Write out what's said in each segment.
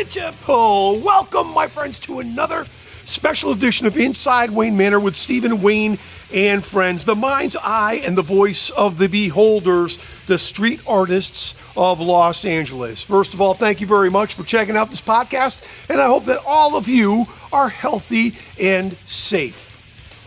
at you, Paul. Welcome, my friends, to another special edition of Inside Wayne Manor with Stephen Wayne and friends, the mind's eye and the voice of the beholders, the street artists of Los Angeles. First of all, thank you very much for checking out this podcast, and I hope that all of you are healthy and safe.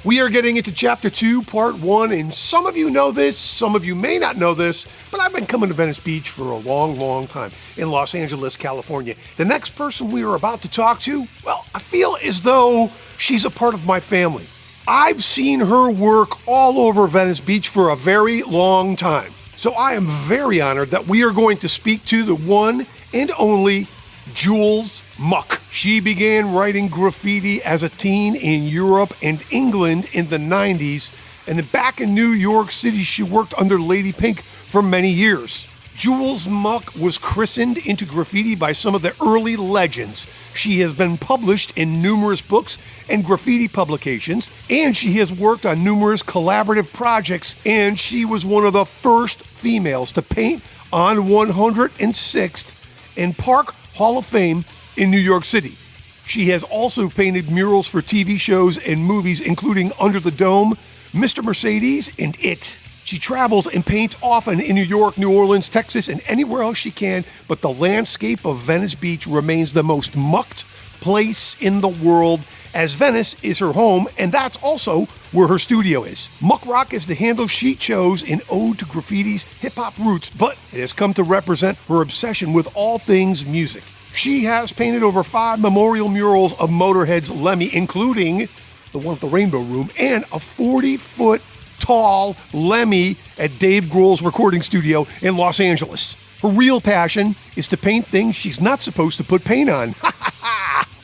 We are getting into Chapter 2, Part 1, and some of you know this, some of you may not know this, but I've been coming to Venice Beach for a long, long time in Los Angeles, California. The next person we are about to talk to, well, I feel as though she's a part of my family. I've seen her work all over Venice Beach for a very long time. So I am very honored that we are going to speak to the one and only Jules Muck. She began writing graffiti as a teen in Europe and England in the 90s, and then back in New York City, she worked under Lady Pink for many years. Jules Muck was christened into graffiti by some of the early legends. She has been published in numerous books and graffiti publications, and she has worked on numerous collaborative projects, and she was one of the first females to paint on 106th and Park Hall of Fame in New York City. She has also painted murals for TV shows and movies, including Under the Dome, Mr. Mercedes, and It. She travels and paints often in New York, New Orleans, Texas, and anywhere else she can, but the landscape of Venice Beach remains the most mucked place in the world, as Venice is her home, and that's also where her studio is. Muck Rock is the handle she chose in ode to graffiti's hip-hop roots, but it has come to represent her obsession with all things music. She has painted over 5 memorial murals of Motorhead's Lemmy, including the one at the Rainbow Room, and a 40-foot tall Lemmy at Dave Grohl's recording studio in Los Angeles. Her real passion is to paint things she's not supposed to put paint on.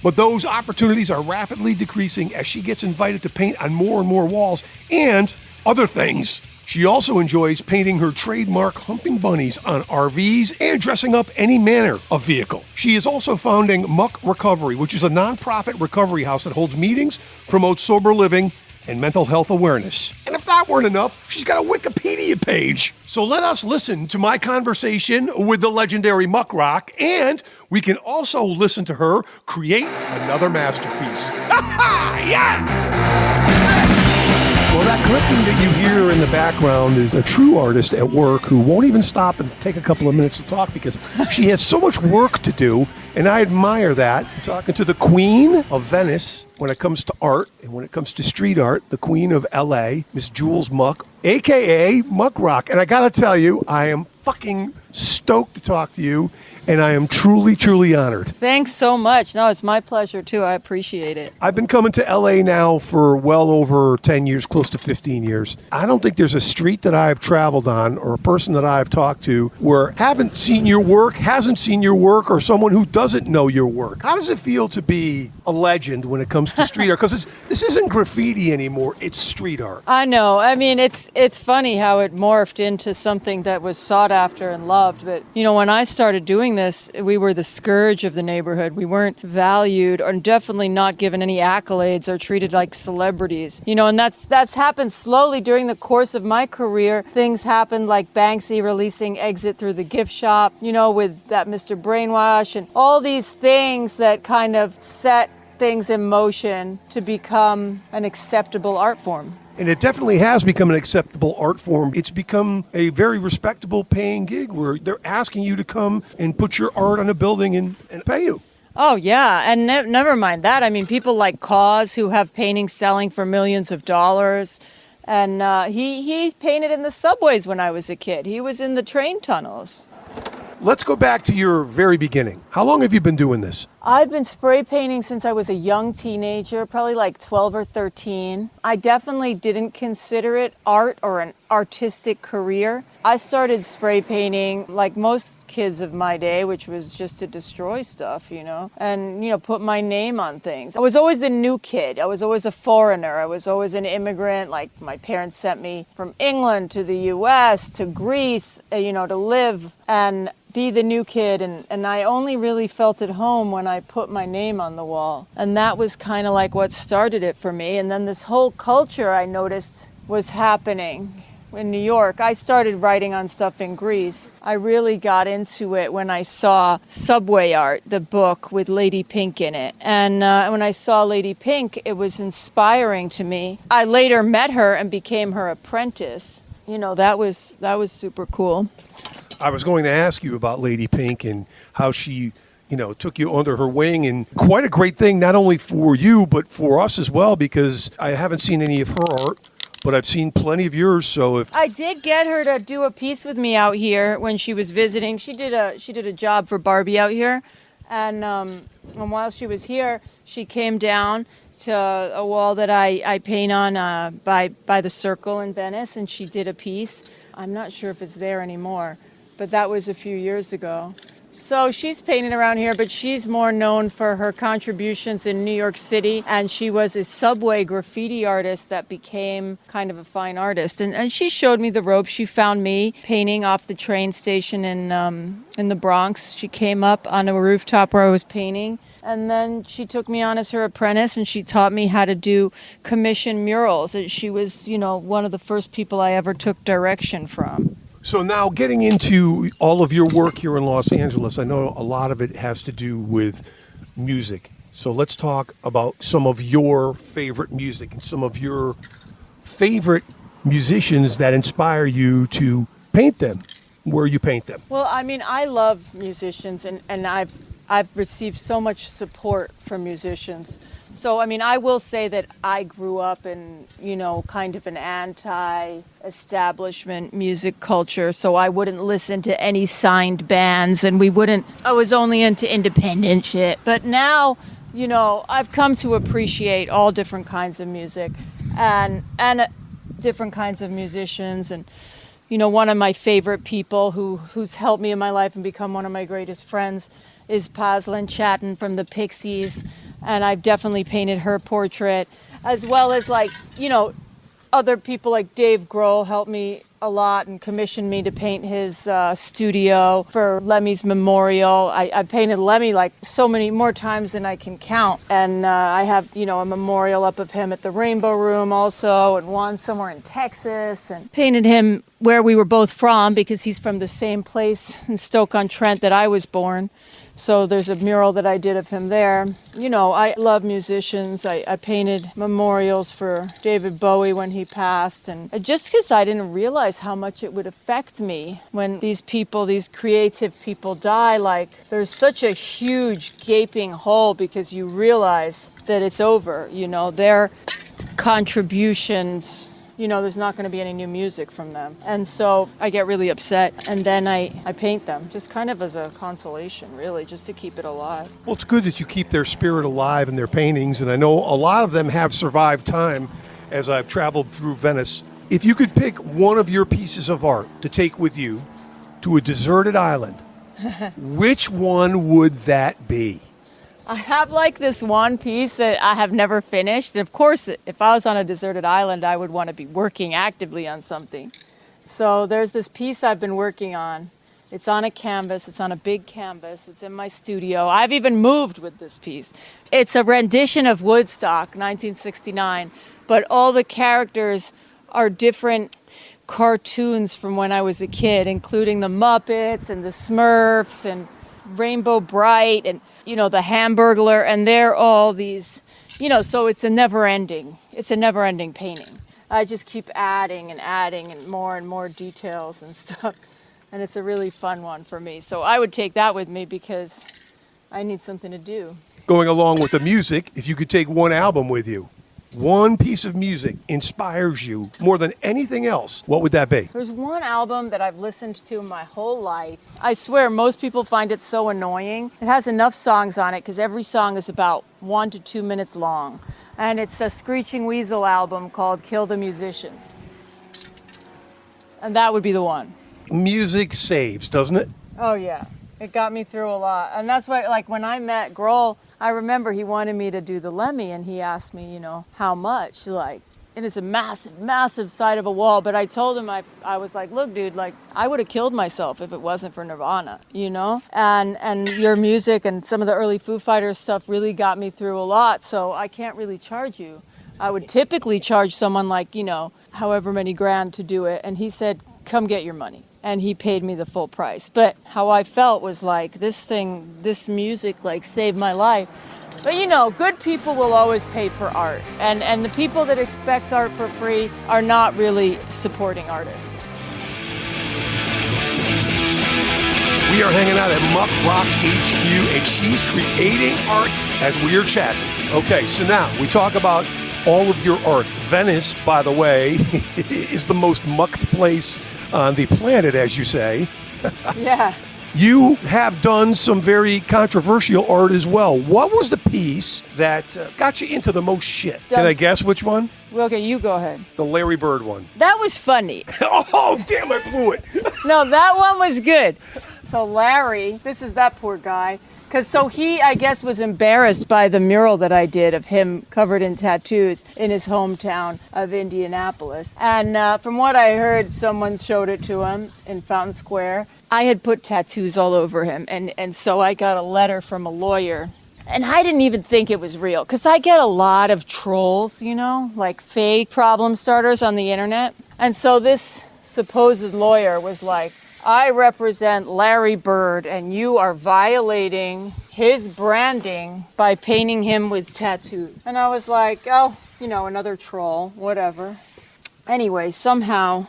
But those opportunities are rapidly decreasing as she gets invited to paint on more and more walls and other things. She also enjoys painting her trademark humping bunnies on RVs and dressing up any manner of vehicle. She is also founding Muck Recovery, which is a nonprofit recovery house that holds meetings, promotes sober living, and mental health awareness. And if that weren't enough, she's got a Wikipedia page. So let us listen to my conversation with the legendary Muck Rock, and we can also listen to her create another masterpiece. Yeah! Well, that clicking that you hear in the background is a true artist at work who won't even stop and take a couple of minutes to talk because she has so much work to do, and I admire that. I'm talking to the queen of Venice when it comes to art and when it comes to street art, the queen of LA, Miss Jules Muck, a.k.a. Muck Rock. And I gotta tell you, I am fucking stoked to talk to you, and I am truly, truly honored. Thanks so much. No, it's my pleasure, too. I appreciate it. I've been coming to LA now for well over 10 years, close to 15 years. I don't think there's a street that I've traveled on or a person that I've talked to where haven't seen your work, hasn't seen your work, or someone who doesn't know your work. How does it feel to be a legend when it comes to street art? Because this isn't graffiti anymore, it's street art. I know. I mean, it's funny how it morphed into something that was sought after and loved. But, you know, when I started doing this, we were the scourge of the neighborhood. We weren't valued or definitely not given any accolades or treated like celebrities. You know, and that's happened slowly during the course of my career. Things happened like Banksy releasing Exit through the gift shop, you know, with that Mr. Brainwash and all these things that kind of set things in motion to become an acceptable art form. And it definitely has become an acceptable art form. It's become a very respectable paying gig where they're asking you to come and put your art on a building and pay you. Oh, yeah. And never mind that. I mean, people like Cause who have paintings selling for millions of dollars. And he painted in the subways when I was a kid. He was in the train tunnels. Let's go back to your very beginning. How long have you been doing this? I've been spray painting since I was a young teenager, probably like 12 or 13. I definitely didn't consider it art or an artistic career. I started spray painting like most kids of my day, which was just to destroy stuff, you know, and, you know, put my name on things. I was always the new kid. I was always a foreigner. I was always an immigrant. Like my parents sent me from England to the US to Greece, you know, to live and be the new kid, and I only really felt at home when I put my name on the wall. And that was kind of like what started it for me. And then this whole culture I noticed was happening in New York. I started writing on stuff in Greece. I really got into it when I saw Subway Art, the book with Lady Pink in it. And when I saw Lady Pink, it was inspiring to me. I later met her and became her apprentice. You know, that was super cool. I was going to ask you about Lady Pink and how she, took you under her wing, and quite a great thing, not only for you, but for us as well, because I haven't seen any of her art, but I've seen plenty of yours. So if I did get her to do a piece with me out here when she was visiting. She did a job for Barbie out here, and while she was here, she came down to a wall that I paint on by the Circle in Venice, and she did a piece. I'm not sure if it's there anymore, but that was a few years ago. So she's painted around here, but she's more known for her contributions in New York City, and she was a subway graffiti artist that became kind of a fine artist. And she showed me the ropes. She found me painting off the train station in the Bronx. She came up on a rooftop where I was painting, and then she took me on as her apprentice, and she taught me how to do commission murals. And she was, one of the first people I ever took direction from. So now getting into all of your work here in Los Angeles, I know a lot of it has to do with music. So let's talk about some of your favorite music and some of your favorite musicians that inspire you to paint them, where you paint them. Well, I mean, I love musicians, and I've received so much support from musicians. So, I mean, I will say that I grew up in, kind of an anti-establishment music culture. So I wouldn't listen to any signed bands, and I was only into independent shit. But now, I've come to appreciate all different kinds of music and different kinds of musicians. And, one of my favorite people who's helped me in my life and become one of my greatest friends is Pazlin Chatton from the Pixies. And I've definitely painted her portrait, as well as other people like Dave Grohl helped me a lot and commissioned me to paint his studio for Lemmy's memorial. I painted Lemmy like so many more times than I can count. And I have, a memorial up of him at the Rainbow Room also, and one somewhere in Texas, and painted him where we were both from because he's from the same place in Stoke-on-Trent that I was born. So there's a mural that I did of him there. I love musicians. I painted memorials for David Bowie when he passed. And just because I didn't realize how much it would affect me when these creative people die, there's such a huge gaping hole because you realize that it's over. Their contributions, there's not going to be any new music from them. And so I get really upset, and then I paint them, just kind of as a consolation, really, just to keep it alive. Well, it's good that you keep their spirit alive in their paintings, and I know a lot of them have survived time as I've traveled through Venice. If you could pick one of your pieces of art to take with you to a deserted island, which one would that be? I have this one piece that I have never finished. And of course, if I was on a deserted island, I would want to be working actively on something. So there's this piece I've been working on. It's on a canvas. It's on a big canvas. It's in my studio. I've even moved with this piece. It's a rendition of Woodstock, 1969. But all the characters are different cartoons from when I was a kid, including the Muppets and the Smurfs and Rainbow Bright and, the Hamburglar, and they're all these, so it's a never-ending painting. I just keep adding and more details and stuff, and it's a really fun one for me. So I would take that with me because I need something to do. Going along with the music, if you could take one album with you, one piece of music inspires you more than anything else, what would that be? There's one album that I've listened to my whole life. I swear most people find it so annoying. It has enough songs on it because every song is about 1 to 2 minutes long. And it's a Screeching Weasel album called Kill the Musicians. And that would be the one. Music saves, doesn't it? Oh, yeah. It got me through a lot. And that's why, when I met Grohl, I remember he wanted me to do the Lemmy, and he asked me, how much? And it's a massive, massive side of a wall. But I told him, I was like, look, dude, I would have killed myself if it wasn't for Nirvana, And your music and some of the early Foo Fighters stuff really got me through a lot. So I can't really charge you. I would typically charge someone like, however many grand to do it. And he said, come get your money. And he paid me the full price. But how I felt was like, this music, like, saved my life. But good people will always pay for art. And the people that expect art for free are not really supporting artists. We are hanging out at Muck Rock HQ, and she's creating art as we are chatting. Okay, so now we talk about all of your art. Venice, by the way, is the most mucked place on the planet, as you say. Yeah. You have done some very controversial art as well. What was the piece that got you into the most shit? Can I guess which one? Okay, you go ahead. The Larry Bird one. That was funny. Oh, damn, I blew it. No, that one was good. So Larry, this is that poor guy. He, I guess, was embarrassed by the mural that I did of him covered in tattoos in his hometown of Indianapolis. And from what I heard, someone showed it to him in Fountain Square. I had put tattoos all over him. And so I got a letter from a lawyer. And I didn't even think it was real, because I get a lot of trolls, like fake problem starters on the internet. And so this supposed lawyer was like, I represent Larry Bird, and you are violating his branding by painting him with tattoos. And I was like, oh, another troll, whatever. Anyway, somehow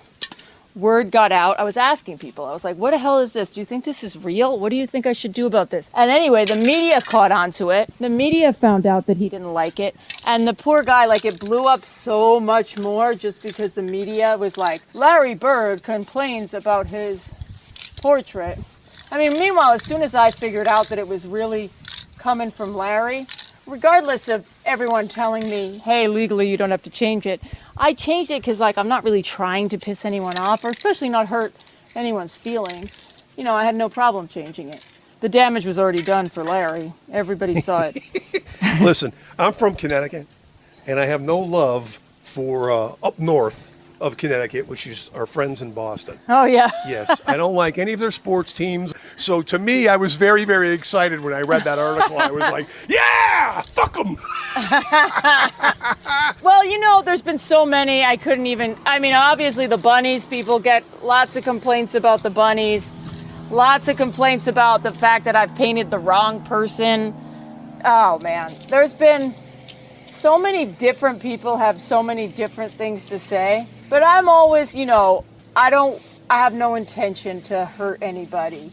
word got out. I was asking people. I was like, what the hell is this? Do you think this is real? What do you think I should do about this? And anyway, the media caught onto it. The media found out that he didn't like it. And the poor guy, it blew up so much more just because the media was like, Larry Bird complains about his portrait. I mean, meanwhile, as soon as I figured out that it was really coming from Larry, regardless of everyone telling me, hey, legally you don't have to change it, I changed it because, I'm not really trying to piss anyone off, or especially not hurt anyone's feelings. I had no problem changing it. The damage was already done for Larry. Everybody saw it. Listen, I'm from Connecticut, and I have no love for up north of Connecticut, which is our friends in Boston. Oh, yeah. Yes, I don't like any of their sports teams. So to me, I was very, very excited when I read that article. I was like, yeah, fuck them. Well, there's been so many, I couldn't even, obviously the bunnies, people get lots of complaints about the bunnies, lots of complaints about the fact that I've painted the wrong person. Oh, man, there's been so many different people have so many different things to say. But I'm always, I have no intention to hurt anybody.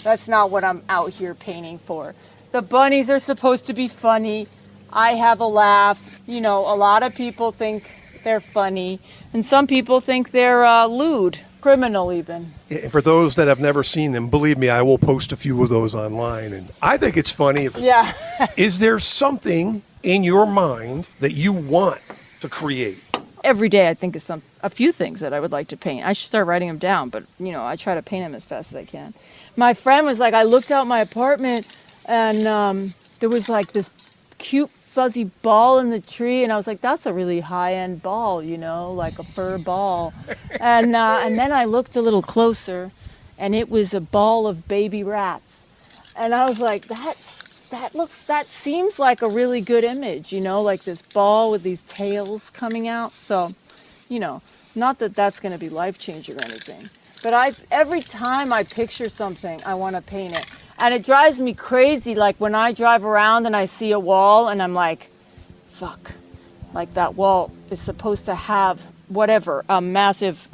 That's not what I'm out here painting for. The bunnies are supposed to be funny. I have a laugh. A lot of people think they're funny. And some people think they're lewd, criminal even. Yeah, for those that have never seen them, believe me, I will post a few of those online. And I think it's funny. Yeah. Is there something in your mind that you want to create? Every day I think of a few things that I would like to paint. I should start writing them down, but I try to paint them as fast as I can. My friend was like, I looked out my apartment and there was this cute fuzzy ball in the tree, and I was like, that's a really high-end ball, like a fur ball. And then I looked a little closer, and it was a ball of baby rats. And I was like, that seems like a really good image, like this ball with these tails coming out. So, not that that's going to be life-changing or anything. But every time I picture something, I want to paint it. And it drives me crazy, when I drive around and I see a wall and I'm like, fuck, that wall is supposed to have whatever, a massive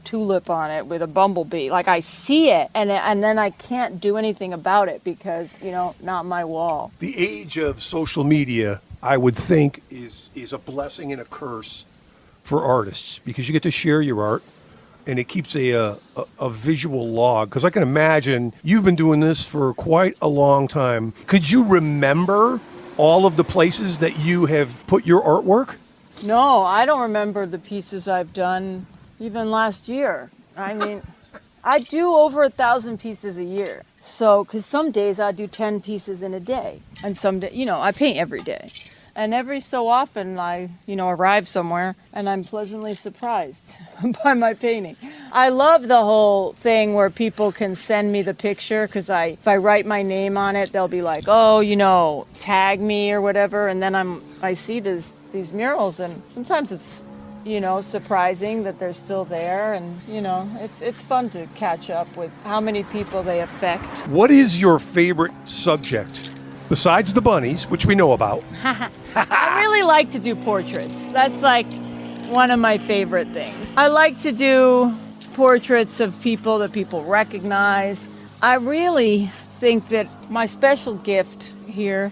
tulip on it with a bumblebee. I see it and then I can't do anything about it because, not my wall. The age of social media, I would think, is a blessing and a curse for artists, because you get to share your art and it keeps a visual log. Because I can imagine you've been doing this for quite a long time. Could you remember all of the places that you have put your artwork? No, I don't remember the pieces I've done even last year. I do over 1,000 pieces a year. So, because some days I do 10 pieces in a day. And some days, I paint every day. And every so often I, arrive somewhere and I'm pleasantly surprised by my painting. I love the whole thing where people can send me the picture, because if I write my name on it, they'll be like, oh, tag me or whatever. And then I see these these murals, and sometimes it's, surprising that they're still there, and, it's fun to catch up with how many people they affect. What is your favorite subject besides the bunnies, which we know about? I really like to do portraits. That's like one of my favorite things. I like to do portraits of people that people recognize. I really think that my special gift here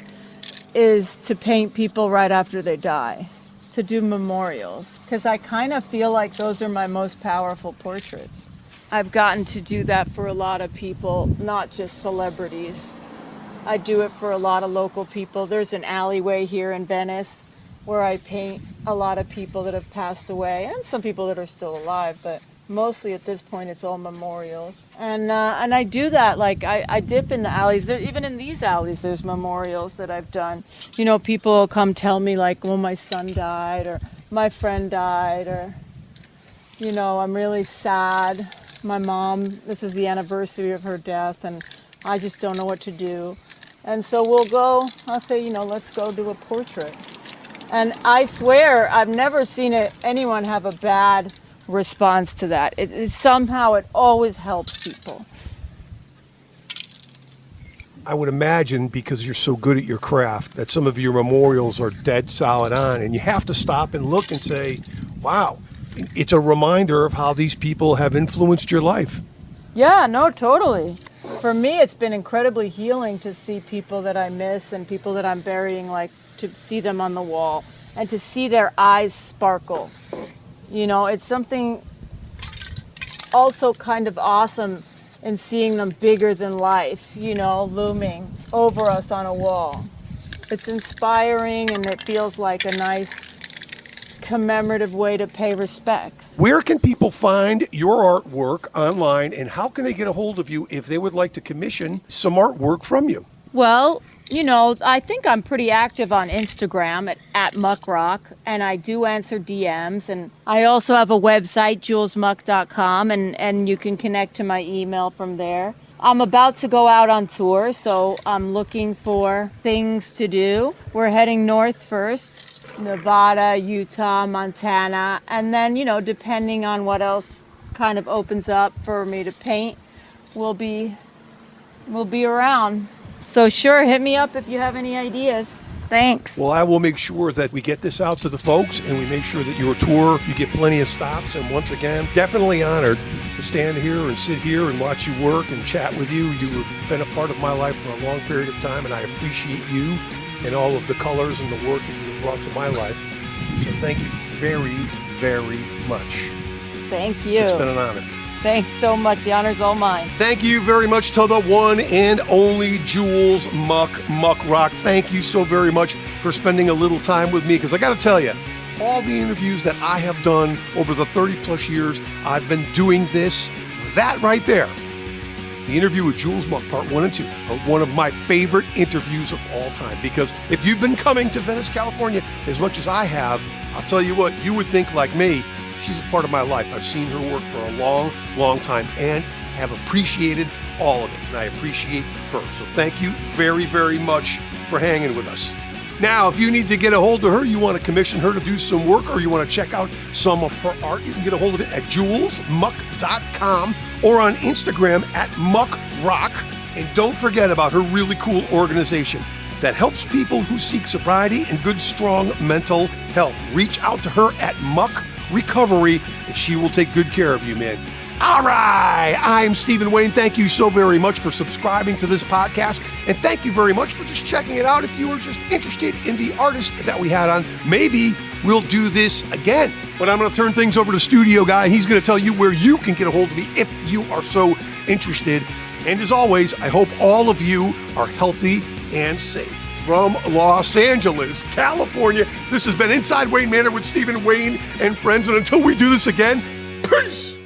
is to paint people right after they die, to do memorials, because I kind of feel like those are my most powerful portraits. I've gotten to do that for a lot of people, not just celebrities. I do it for a lot of local people. There's an alleyway here in Venice where I paint a lot of people that have passed away and some people that are still alive, but mostly at this point it's all memorials. And I do that, like I dip in the alleys. Even in these alleys there's memorials that I've done. People will come tell me like, well, my son died, or my friend died, or, I'm really sad. My mom, this is the anniversary of her death, and I just don't know what to do. And so I'll say, let's go do a portrait. And I swear, I've never seen anyone have a bad response to that. Somehow it always helps people. I would imagine, because you're so good at your craft, that some of your memorials are dead solid on, and you have to stop and look and say, wow, it's a reminder of how these people have influenced your life. Yeah, no, totally. For me, it's been incredibly healing to see people that I miss and people that I'm burying, like to see them on the wall and to see their eyes sparkle. It's something also kind of awesome in seeing them bigger than life, looming over us on a wall. It's inspiring, and it feels like a nice commemorative way to pay respects. Where can people find your artwork online, and how can they get a hold of you if they would like to commission some artwork from you? Well, I think I'm pretty active on Instagram at Muck Rock, and I do answer DMs, and I also have a website, julesmuck.com, and you can connect to my email from there. I'm about to go out on tour, so I'm looking for things to do. We're heading north first. Nevada, Utah, Montana, and then, depending on what else kind of opens up for me to paint, we'll be around. So sure, hit me up if you have any ideas. Thanks. Well, I will make sure that we get this out to the folks, and we make sure that your tour, you get plenty of stops. And once again, definitely honored to stand here and sit here and watch you work and chat with you. You have been a part of my life for a long period of time, and I appreciate you and all of the colors and the work that you have brought to my life. So thank you very, very much. Thank you. It's been an honor. Thanks so much. The honor's all mine. Thank you very much to the one and only Jules Muck, Muck Rock. Thank you so very much for spending a little time with me, because I got to tell you, all the interviews that I have done over the 30 plus years I've been doing this, that right there, the interview with Jules Muck, part 1 and 2, are one of my favorite interviews of all time. Because if you've been coming to Venice, California as much as I have, I'll tell you what, you would think like me, she's a part of my life. I've seen her work for a long, long time and have appreciated all of it. And I appreciate her. So thank you very, very much for hanging with us. Now, if you need to get a hold of her, you want to commission her to do some work, or you want to check out some of her art, you can get a hold of it at julesmuck.com or on Instagram at Muckrock. And don't forget about her really cool organization that helps people who seek sobriety and good, strong mental health. Reach out to her at Muck Recovery, and she will take good care of you, man. All right, I'm Stephen Wayne. Thank you so very much for subscribing to this podcast, and thank you very much for just checking it out. If you were just interested in the artist that we had on, maybe we'll do this again. But I'm going to turn things over to Studio Guy. He's going to tell you where you can get a hold of me if you are so interested. And as always, I hope all of you are healthy and safe. From Los Angeles, California, this has been Inside Wayne Manor with Stephen Wayne and friends. And until we do this again, peace!